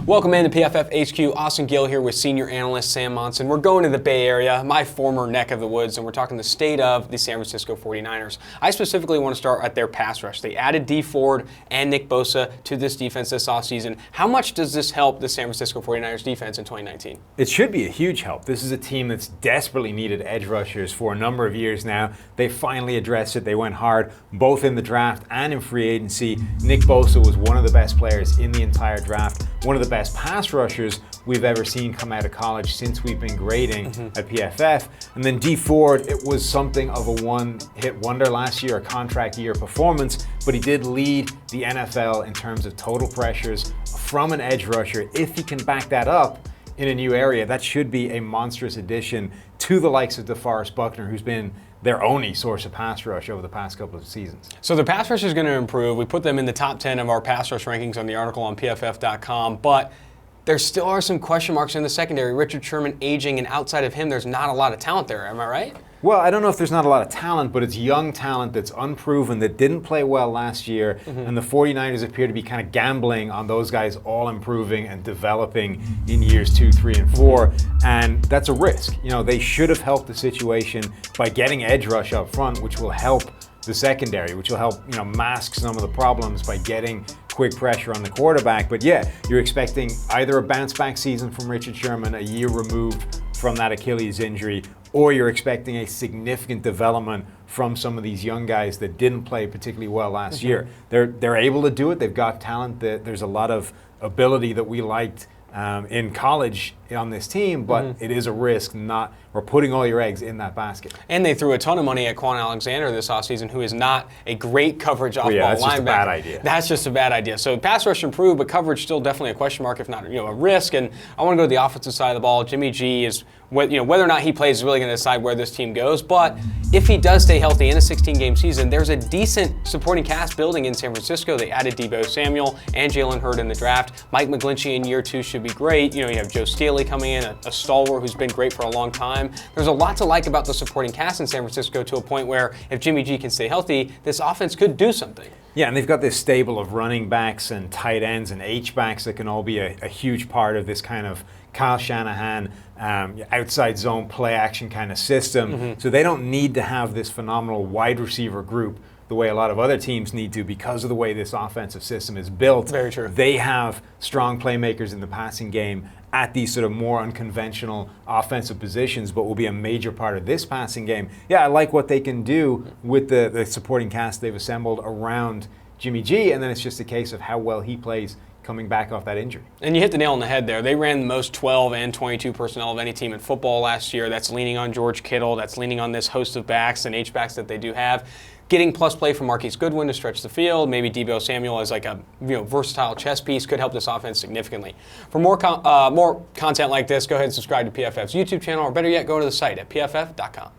Welcome in to PFF HQ. Austin Gayle here with senior analyst Sam Monson. We're going to the Bay Area, my former neck of the woods, and we're talking the state of the San Francisco 49ers. I specifically want to start at their pass rush. They added Dee Ford and Nick Bosa to this defense this offseason. How much does this help the San Francisco 49ers defense in 2019? It should be a huge help. This is a team that's desperately needed edge rushers for a number of years now. They finally addressed it. They went hard both in the draft and in free agency. Nick Bosa was one of the best players in the entire draft, one of the best pass rushers we've ever seen come out of college since we've been grading at PFF. And then Dee Ford, it was something of a one-hit wonder last year, a contract year performance, but he did lead the NFL in terms of total pressures from an edge rusher. If he can back that up in a new area, that should be a monstrous addition to the likes of DeForest Buckner, who's been their only source of pass rush over the past couple of seasons. So the pass rush is going to improve. We put them in the top 10 of our pass rush rankings on the article on PFF.com, but there still are some question marks in the secondary. Richard Sherman aging, and outside of him, there's not a lot of talent there. Am I right? Well, I don't know if there's not a lot of talent, but it's young talent that's unproven, that didn't play well last year, and the 49ers appear to be kind of gambling on those guys all improving and developing in years 2, 3, and 4, and that's a risk. You know, they should have helped the situation by getting edge rush up front, which will help the secondary, which will help, you know, mask some of the problems by getting quick pressure on the quarterback. But yeah, you're expecting either a bounce back season from Richard Sherman, a year removed from that Achilles injury, or you're expecting a significant development from some of these young guys that didn't play particularly well last year. They're able to do it. They've got talent. There's a lot of ability that we liked in college on this team, but it is a risk not or putting all your eggs in that basket. And they threw a ton of money at Quan Alexander this offseason, who is not a great coverage off-ball linebacker. That's just a bad idea. That's just a bad idea. So pass rush improved, but coverage still definitely a question mark, if not a risk. And I want to go to the offensive side of the ball. Jimmy G is whether or not he plays is really going to decide where this team goes. But if he does stay healthy in a 16-game season, there's a decent supporting cast building in San Francisco. They added Deebo Samuel and Jalen Hurd in the draft. Mike McGlinchey in year 2 should be great. You have Joe Staley coming in, a stalwart who's been great for a long time. There's a lot to like about the supporting cast in San Francisco, to a point where if Jimmy G can stay healthy, this offense could do something. Yeah, and they've got this stable of running backs and tight ends and H-backs that can all be a huge part of this kind of Kyle Shanahan outside zone play action kind of system. So they don't need to have this phenomenal wide receiver group the way a lot of other teams need to, because of the way this offensive system is built. Very true. They have strong playmakers in the passing game at these sort of more unconventional offensive positions, but will be a major part of this passing game. Yeah, I like what they can do with the supporting cast they've assembled around Jimmy G, and then it's just a case of how well he plays coming back off that injury. And you hit the nail on the head there. They ran the most 12 and 22 personnel of any team in football last year. That's leaning on George Kittle. That's leaning on this host of backs and H-backs that they do have. Getting plus play from Marquise Goodwin to stretch the field, maybe Deebo Samuel as like a versatile chess piece, could help this offense significantly. For more content like this, go ahead and subscribe to PFF's YouTube channel, or better yet, go to the site at pff.com.